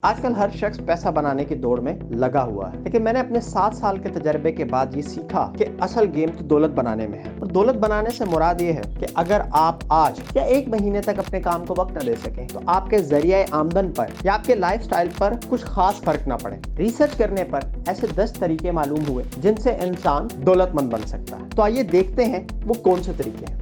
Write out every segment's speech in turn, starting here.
آج کل ہر شخص پیسہ بنانے کی دوڑ میں لگا ہوا ہے، لیکن میں نے اپنے 7 سال کے تجربے کے بعد یہ سیکھا کہ اصل گیم تو دولت بنانے میں ہے۔ اور دولت بنانے سے مراد یہ ہے کہ اگر آپ آج یا 1 مہینے تک اپنے کام کو وقت نہ دے سکیں تو آپ کے ذریعہ آمدن پر یا آپ کے لائف سٹائل پر کچھ خاص فرق نہ پڑے۔ ریسرچ کرنے پر ایسے 10 طریقے معلوم ہوئے جن سے انسان دولت مند بن سکتا ہے۔ تو آئیے دیکھتے ہیں وہ کون سے طریقے ہیں۔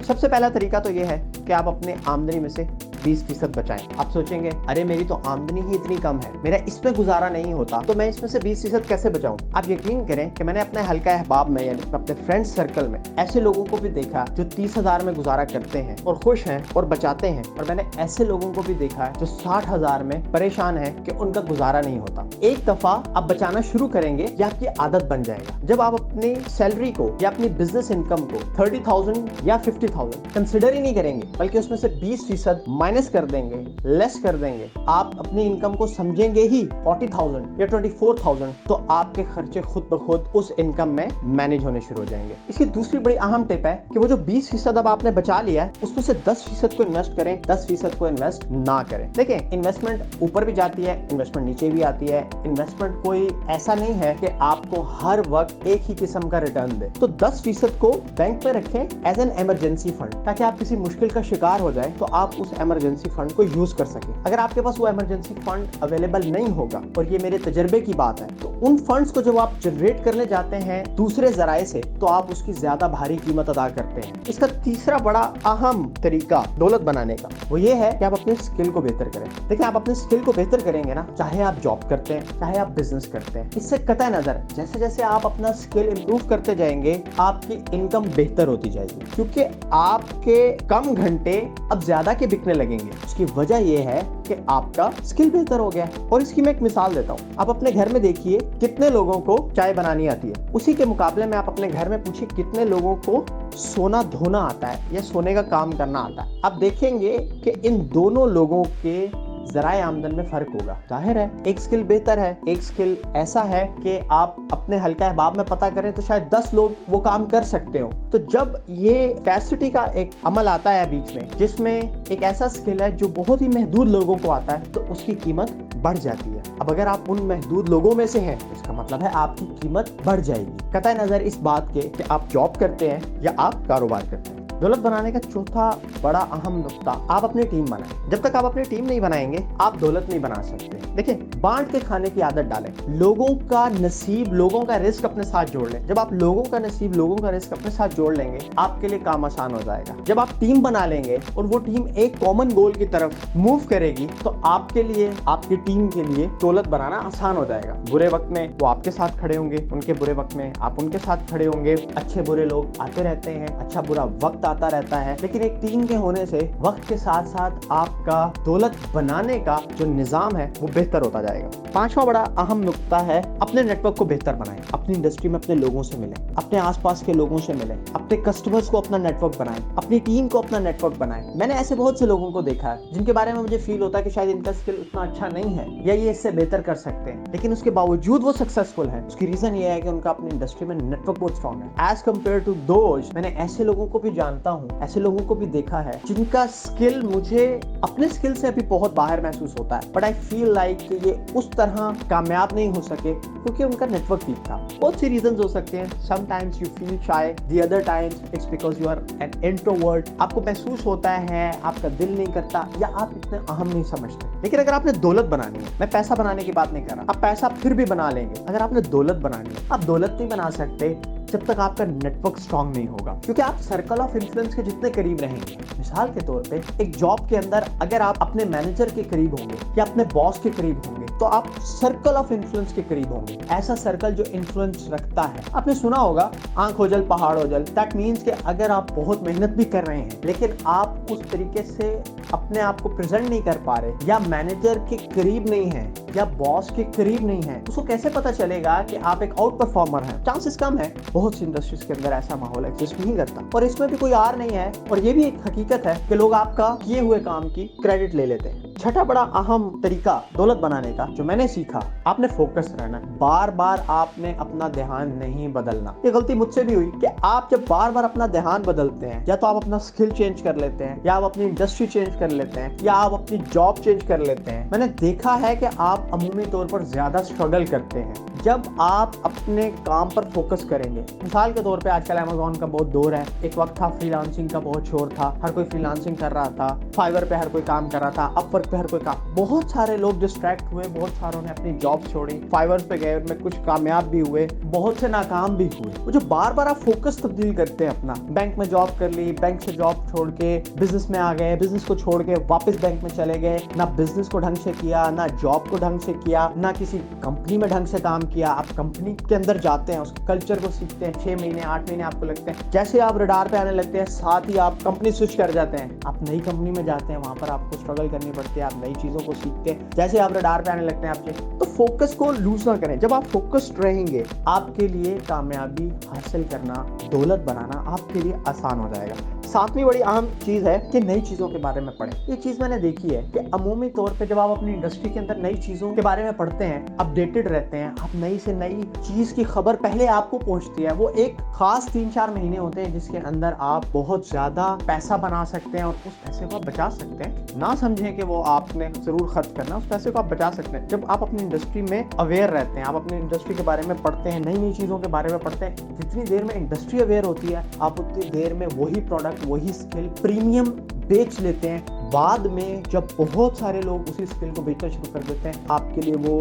سب سے پہلا طریقہ تو یہ ہے کہ آپ اپنے آمدنی میں سے 20% بچائیں۔ آپ سوچیں گے ارے میری تو آمدنی ہی اتنی کم ہے، میرا اس میں گزارا نہیں ہوتا، تو میں اس میں سے 20% کیسے بچاؤں؟ آپ یقین کریں کہ میں نے اپنے حلقہ احباب میں یعنی اپنے فرینڈ سرکل میں ایسے لوگوں کو بھی دیکھا جو 30,000 میں گزارا کرتے ہیں اور خوش ہیں اور بچاتے ہیں، اور میں نے ایسے لوگوں کو بھی دیکھا ہے جو 60,000 میں پریشان ہیں کہ ان کا گزارا نہیں ہوتا۔ ایک دفعہ آپ بچانا شروع کریں گے یا آپ کی عادت بن جائے گا۔ جب آپ اپنی سیلری کو یا اپنی بزنس انکم کو 30,000 یا 50,000 کنسیڈر ہی نہیں کریں گے، بلکہ اس میں سے 20% مائنس کر دیں گے، لیس کر دیں گے، آپ اپنی انکم کو سمجھیں گے ہی 40,000 یا 24,000، تو آپ کے خرچے خود بخود اس انکم میں مینج ہونے شروع ہو جائیں گے۔ اس کی دوسری بڑی اہم ٹپ ہے کہ وہ جو 20% اب آپ نے بچا لیا ہے اس میں سے 10% کو انویسٹ کریں، 10% کو انویسٹ نہ کریں۔ دیکھیں، انویسٹمنٹ اوپر بھی جاتی ہے، انویسٹمنٹ نیچے بھی آتی ہے۔ انویسٹمنٹ کوئی ایسا نہیں ہے کہ آپ کو ہر وقت ایک ہی قسم کا ریٹرن دے۔ تو 10% کو بینک میں رکھیں ایز این ایمرجنسی فنڈ، تاکہ آپ کسی مشکل کا شکار ہو جائے تو آپ اس ایمرجنسی فنڈ کو یوز کر سکیں۔ اگر آپ کے پاس وہ ایمرجنسی فنڈ اویلیبل نہیں ہوگا، اور یہ میرے تجربے کی بات ہے، تو ان فنڈز کو جب آپ جنریٹ کرنے جاتے ہیں دوسرے ذرائع سے تو آپ اس کی زیادہ بھاری قیمت ادا کرتے ہیں۔ اس کا تیسرا بڑا اہم طریقہ دولت بنانے کا وہ یہ ہے کہ آپ اپنے اسکل کو بہتر کریں۔ دیکھیں، آپ اپنے اسکل کو بہتر کریں گے نا، چاہے آپ جاب کرتے ہیں چاہے آپ بزنس کرتے ہیں، اس سے قطع نظر جیسے جیسے آپ اپنا اسکل امپروو کرتے جائیں گے آپ کی انکم بہتر ہوتی جائے گی، کیونکہ آپ کے کم گھنٹے اب زیادہ کے بکنے لگیں گے۔ اس کی وجہ یہ ہے کہ آپ کا اسکل بہتر ہو گیا۔ اور اس کی میں ایک مثال دیتا ہوں۔ آپ اپنے گھر میں دیکھیے کتنے لوگوں کو چائے بنانی آتی ہے، اسی کے مقابلے میں آپ اپنے گھر میں پوچھیے کتنے لوگوں کو سونا دھونا آتا ہے یا سونے کا کام کرنا آتا ہے۔ آپ دیکھیں گے کہ ان دونوں لوگوں کے ذرائع آمدن میں فرق ہوگا۔ ظاہر ہے ایک سکل بہتر ہے، ایک سکل ایسا ہے کہ آپ اپنے حلقہ احباب میں پتہ کریں تو شاید 10 لوگ وہ کام کر سکتے ہو۔ تو جب یہ کیپیسٹی کا ایک عمل آتا ہے بیچ میں، جس میں ایک ایسا سکل ہے جو بہت ہی محدود لوگوں کو آتا ہے، تو اس کی قیمت بڑھ جاتی ہے۔ اب اگر آپ ان محدود لوگوں میں سے ہیں، اس کا مطلب ہے آپ کی قیمت بڑھ جائے گی، قطع نظر اس بات کے کہ آپ جاب کرتے ہیں یا آپ کاروبار کرتے ہیں۔ دولت بنانے کا چوتھا بڑا اہم نقطہ، آپ اپنی ٹیم بنائیں۔ جب تک آپ اپنی ٹیم نہیں بنائیں گے آپ دولت نہیں بنا سکتے۔ دیکھیں، بانٹ کے کھانے کی عادت ڈالیں، لوگوں کا نصیب، لوگوں کا رزق اپنے ساتھ جوڑ لیں۔ جب آپ لوگوں کا نصیب، لوگوں کا رزق اپنے ساتھ جوڑ لیں گے آپ کے لیے کام آسان ہو جائے گا۔ جب آپ ٹیم بنا لیں گے اور وہ ٹیم ایک کامن گول کی طرف موو کرے گی تو آپ کے لیے، آپ کی ٹیم کے لیے دولت بنانا آسان ہو جائے گا۔ برے وقت میں وہ آپ کے ساتھ کھڑے ہوں گے، ان کے برے وقت میں آپ ان کے ساتھ کھڑے ہوں گے۔ اچھے برے لوگ آتے رہتے ہیں، اچھا برا وقت آتا رہتا ہے، لیکن ایک ٹیم کے ہونے سے وقت کے ساتھ ساتھ آپ کا دولت بنانے کا جو نظام ہے وہ بہتر ہوتا جائے گا۔ پانچواں بڑا اہم نقطہ ہے اپنے نیٹ ورک کو بہتر بنائیں۔ اپنی انڈسٹری میں اپنے لوگوں سے ملیں، اپنے آس پاس کے لوگوں سے ملیں، اپنے کسٹمرز کو اپنا نیٹ ورک بنائیں، اپنی ٹیم کو اپنا نیٹ ورک بنائیں۔ میں نے ایسے بہت سے لوگوں کو دیکھا ہے جن کے بارے میں مجھے فیل ہوتا ہے کہ شاید ان کا اسکل اتنا اچھا نہیں ہے یا یہ اس سے بہتر کر سکتے ہیں، لیکن اس کے باوجود وہ سکسیسفل ہیں۔ اس کی ریزن یہ ہے کہ ان کا اپنی انڈسٹری میں نیٹ ورک بہت اسٹرانگ ہے ایز کمپیئر ٹو دوز۔ میں نے ایسے لوگوں کو بھی جانتا ہوں، ایسے لوگوں کو بھی دیکھا ہے جن کا اسکل مجھے اپنے اسکل سے ابھی بہت باہر محسوس ہوتا ہے، بٹ آئی فیل لائک کہ یہ اس طرح کامیاب نہیں ہو سکے کیونکہ ان کا نیٹ ورک ویک تھا۔ بہت سی ریزنز ہو سکتے ہیں۔ Sometimes you feel shy, the other times it's because you are an introvert. آپ کو محسوس ہوتا ہے آپ کا دل نہیں کرتا یا آپ اتنے اہم نہیں سمجھتے۔ لیکن اگر آپ نے دولت بنانی ہے، میں پیسہ بنانے کی بات نہیں کر رہا، آپ پیسہ پھر بھی بنا لیں گے۔ اگر آپ نے دولت بنانی ہے، آپ دولت نہیں بنا سکتے جب تک آپ کا نیٹ ورک اسٹرانگ نہیں ہوگا، کیونکہ آپ سرکل آف انفلوئنس کے جتنے قریب رہیں گے، مثال کے طور پہ ایک جاب کے اندر اگر آپ اپنے مینیجر کے قریب ہوں گے یا اپنے باس کے قریب ہوں گے تو آپ سرکل آف انفلوئنس کے قریب ہوں گے۔ ایسا سرکل جو انفلوئنس رکھتا ہے، آپ نے سنا ہوگا آنکھ ہو جل پہاڑ ہو جل، دیٹ مینس کہ اگر آپ بہت محنت بھی کر رہے ہیں لیکن آپ اس طریقے سے اپنے آپ کو پریزنٹ نہیں کر پا رہے یا مینیجر کے قریب نہیں ہیں یا باس کے قریب نہیں ہیں، اس کو کیسے پتا چلے گا کہ آپ ایک آؤٹ پرفارمر ہیں؟ چانسز کم ہے۔ بہت سی انڈسٹریز کے اندر ایسا ماحول ایگزسٹ نہیں کرتا، اور اس میں بھی کوئی آر نہیں ہے، اور یہ بھی ایک حقیقت ہے کہ لوگ آپ کا کیے ہوئے کام کی کریڈٹ لے لیتے ہیں۔ छठा बड़ा अहम तरीका दौलत बनाने का जो मैंने सीखा, आपने फोकस रहना। बार बार आपने अपना ध्यान नहीं बदलना। ये गलती मुझसे भी हुई कि आप जब बार बार अपना ध्यान बदलते हैं, या तो आप अपना स्किल चेंज कर लेते हैं, या आप अपनी इंडस्ट्री चेंज कर लेते हैं, या आप अपनी जॉब चेंज कर लेते हैं। मैंने देखा है कि आप अमूमी तौर पर ज्यादा स्ट्रगल करते हैं जब आप अपने काम पर फोकस करेंगे। मिसाल के तौर पे आजकल अमेज़न का बहुत दौर है। एक वक्त था फ्रीलांसिंग का बहुत शोर था, हर कोई फ्रीलांसिंग कर रहा था, फाइवर पे हर कोई काम कर रहा था, अपवर्क पे हर कोई काम। बहुत सारे लोग डिस्ट्रैक्ट हुए, बहुत सारों ने अपनी जॉब छोड़ी, फाइवर पे गए, उनमें कुछ कामयाब भी हुए, बहुत से नाकाम भी हुए। वो जो बार बार आप फोकस तब्दील करते हैं अपना, बैंक में जॉब कर ली, बैंक से जॉब छोड़ के बिजनेस में आ गए, बिजनेस को छोड़ के वापस बैंक में चले गए, ना बिजनेस को ढंग से किया, ना जॉब को ढंग से किया, ना किसी कंपनी में ढंग से काम किया। आप कंपनी के अंदर जाते हैं, उसके कल्चर को सीखते हैं, 6 महीने 8 महीने आपको लगते हैं, जैसे आप रडार पे आने लगते हैं साथ ही आप कंपनी स्विच कर जाते हैं। आप नई कंपनी में जाते हैं, वहां पर आपको स्ट्रगल करनी पड़ती है, आप नई चीजों को सीखते हैं, जैसे आप रडार पे आने लगते हैं आपके। तो फोकस को लूज ना करें। जब आप फोकस्ड रहेंगे, आपके लिए कामयाबी हासिल करना, दौलत बनाना आपके लिए आसान हो जाएगा। सातवीं बड़ी अहम चीज है कि नई चीजों के बारे में पढ़ें। ये चीज मैंने देखी है कि अमूमी तौर पे जब आप अपनी इंडस्ट्री के अंदर नई चीजों के बारे में पढ़ते हैं, अपडेटेड रहते हैं, आप नई से नई चीज की खबर पहले आपको पहुंचती है। वो एक खास 3-4 महीने होते हैं जिसके अंदर आप बहुत ज्यादा पैसा बना सकते हैं और उस पैसे को आप बचा सकते हैं। ना समझें कि वो आपने जरूर खर्च करना, उस पैसे को आप बचा सकते हैं। जब आप अपनी इंडस्ट्री में अवेयर रहते हैं, आप अपनी इंडस्ट्री के बारे में पढ़ते हैं, नई नई चीजों के बारे में पढ़ते हैं, जितनी देर में इंडस्ट्री अवेयर होती है, आप उतनी देर में वही प्रोडक्ट, वही स्किल प्रीमियम बेच लेते हैं। बाद में जब बहुत सारे लोग उसी स्किल को बेचना शुरू कर देते हैं, आपके लिए वो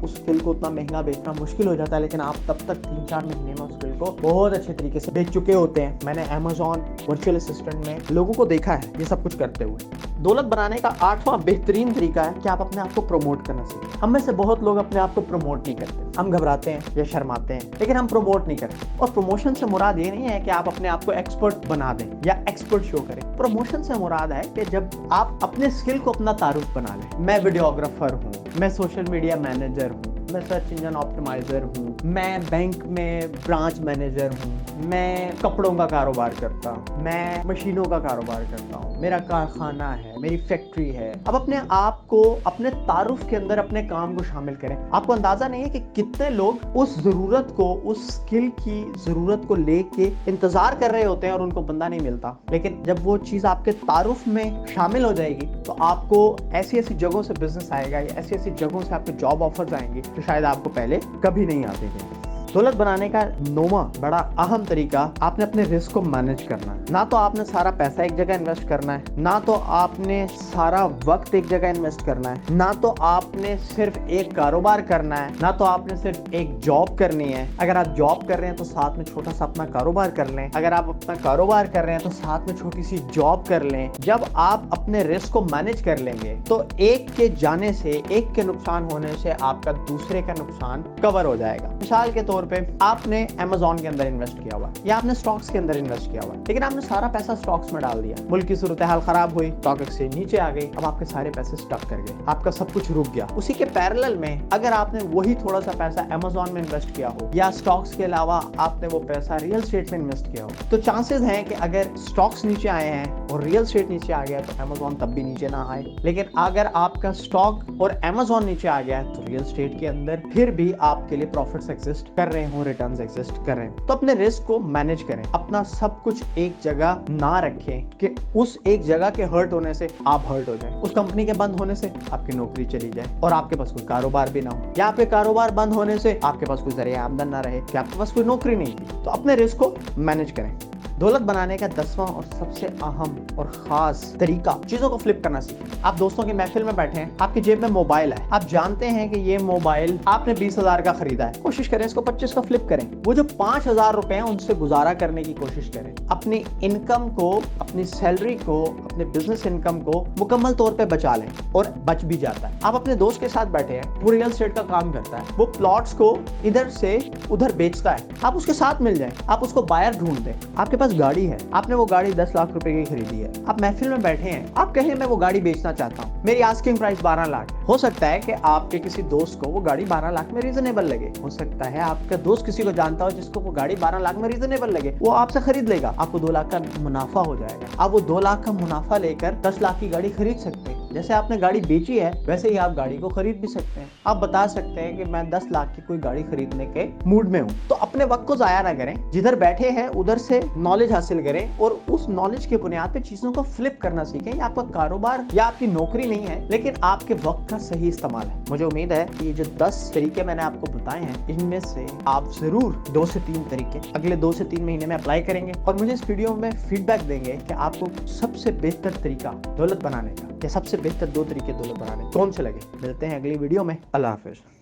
उस स्किल को उतना महंगा बेचना मुश्किल हो जाता है, लेकिन आप तब तक 3-4 महीने में उस स्किल को बहुत अच्छे तरीके से बेच चुके होते हैं। मैंने अमेज़न वर्चुअल असिस्टेंट में लोगों को देखा है ये सब कुछ करते हुए। दौलत बनाने का 8वां बेहतरीन तरीका है कि आप अपने आप को प्रमोट करना सीखें। हम में से बहुत लोग अपने आप को प्रमोट नहीं करते, हम घबराते हैं या शर्माते हैं, लेकिन हम प्रमोट नहीं करते। और प्रमोशन से मुराद ये नहीं है कि आप अपने आप को एक्सपर्ट बना दें या एक्सपर्ट शो करें। प्रमोशन से मुराद है कि जब आप अपने स्किल को अपना तारुफ बना लें। मैं वीडियोग्राफर हूँ, मैं सोशल मीडिया मैनेजर हूँ, मैं सर्च इंजन ऑप्टिमाइजर हूँ, मैं बैंक में ब्रांच मैनेजर हूँ, मैं कपड़ों का कारोबार करता हूँ, मैं मशीनों का कारोबार करता हूँ, मेरा कारखाना है, मेरी फैक्ट्री है। अब अपने आप को अपने तारुफ के अंदर अपने काम को शामिल करें। आपको अंदाजा नहीं है कि कितने लोग उस जरूरत को, उस स्किल की जरूरत को लेके इंतजार कर रहे होते हैं और उनको बंदा नहीं मिलता। लेकिन जब वो चीज आपके तारुफ में शामिल हो जाएगी तो आपको ऐसी ऐसी जगहों से बिजनेस आएगा या ऐसी ऐसी जगहों से आपको जॉब ऑफर्स आएंगे तो शायद आपको पहले कभी नहीं आते थे। दौलत बनाने का 9वां बड़ा अहम तरीका, आपने अपने रिस्क को मैनेज करना है। ना तो आपने सारा पैसा एक जगह इन्वेस्ट करना है, ना तो आपने सारा वक्त एक जगह इन्वेस्ट करना है, ना तो आपने सिर्फ एक कारोबार करना है, ना तो आपने सिर्फ एक जॉब करनी है। अगर आप जॉब कर रहे हैं तो साथ में छोटा सा अपना कारोबार कर लें। अगर आप अपना कारोबार कर रहे हैं तो साथ में छोटी सी जॉब कर लें। जब आप अपने रिस्क को मैनेज कर लेंगे तो एक के जाने से, एक के नुकसान होने से आपका दूसरे का नुकसान कवर हो जाएगा। मिसाल के तौर पे आपने Amazon के अंदर इन्वेस्ट किया हुआ या आपने स्टॉक्स के अंदर इन्वेस्ट किया हुआ, लेकिन आपने सारा पैसा स्टॉक्स में डाल दिया। मुल्क की सूरत हाल खराब हुई, स्टॉक एक्सचेंज नीचे आ गई, अब आपके सारे पैसे स्टक कर गए, आपका सब कुछ रुक गया। उसी के पैरेलल में अगर आपने वही थोड़ा सा पैसा Amazon में इन्वेस्ट किया हो या स्टॉक्स के अलावा आपने वो पैसा रियल एस्टेट में इन्वेस्ट किया हो, तो चांसेस हैं कि अगर स्टॉक्स नीचे आए हैं और रियल एस्टेट नीचे आ गया तो Amazon तब भी नीचे ना आए। लेकिन अगर आपका स्टॉक और Amazon नीचे आ गया तो रियल एस्टेट के अंदर फिर भी आपके लिए प्रॉफिट्स एग्जिस्ट कर रहे हो, रिटर्न्स एग्जिस्ट कर रहे हैं। तो अपने रिस्क को मैनेज करें। अपना सब कुछ एक जगह ना रखें कि उस एक जगह के हर्ट होने से आप हर्ट हो जाए, उस कंपनी के बंद होने से आपकी नौकरी चली जाए और आपके पास कोई कारोबार भी ना हो, या आपके कारोबार बंद होने से आपके पास कोई जरिया आमदन ना रहे कि आपके पास कोई नौकरी नहीं थी। तो अपने रिस्क को मैनेज करें। दौलत बनाने का 10वां और सबसे अहम और खास तरीका, चीजों को फ्लिप करना सीखें। आप दोस्तों की महफिल में बैठे हैं, आपकी जेब में मोबाइल है, आप जानते हैं कि ये मोबाइल आपने 20,000 का खरीदा है, कोशिश करें इसको 25 का फ्लिप करें। वो जो 5,000 रुपए हैं उनसे गुजारा करने की कोशिश करें। अपनी इनकम को, अपनी सैलरी को, अपने बिजनेस इनकम को मुकम्मल तौर पे बचा लें और बच भी जाता है। आप अपने दोस्त के साथ बैठे हैं, वो रियल एस्टेट का काम करता है, वो प्लॉट्स को इधर से उधर बेचता है, आप उसके साथ मिल जाएं, आप उसको बायर ढूंढ दें। आपके पास गाड़ी है, आपने वो गाड़ी 10 लाख रुपए की खरीदी है, आप महफिल में बैठे हैं, आप कहें मैं वो गाड़ी बेचना चाहता हूँ, मेरी आस्किंग प्राइस 12 लाख। हो सकता है कि आपके किसी दोस्त को वो गाड़ी 12 लाख में रीजनेबल लगे, हो सकता है आपका दोस्त किसी को जानता हो जिसको वो गाड़ी 12 लाख में रीजनेबल लगे, वो आपसे खरीद लेगा, आपको 2 लाख का मुनाफा हो जाएगा। आप वो 2 लाख का मुनाफा लेकर 10 लाख की गाड़ी खरीद सकते हैं। जैसे आपने गाड़ी बेची है वैसे ही आप गाड़ी को खरीद भी सकते हैं। आप बता सकते हैं कि मैं 10 लाख की कोई गाड़ी खरीदने के मूड में हूँ। तो अपने वक्त को जाया ना करें, जिधर बैठे हैं उधर से नॉलेज हासिल करें और उस नॉलेज के बुनियाद पे चीजों को फ्लिप करना सीखें। ये आपका कारोबार या आपकी नौकरी नहीं है, लेकिन आपके वक्त का सही इस्तेमाल है। मुझे उम्मीद है कि ये जो 10 तरीके मैंने आपको बताए हैं, इनमें से आप जरूर 2 से 3 तरीके अगले 2 से 3 महीने में अप्लाई करेंगे और मुझे इस वीडियो में फीडबैक देंगे कि आपको सबसे बेहतर तरीका दौलत बनाने का या सबसे बेहतर 2 तरीके दौलत बनाने कौन से लगे। मिलते हैं अगली वीडियो में। अल्लाह हाफिज।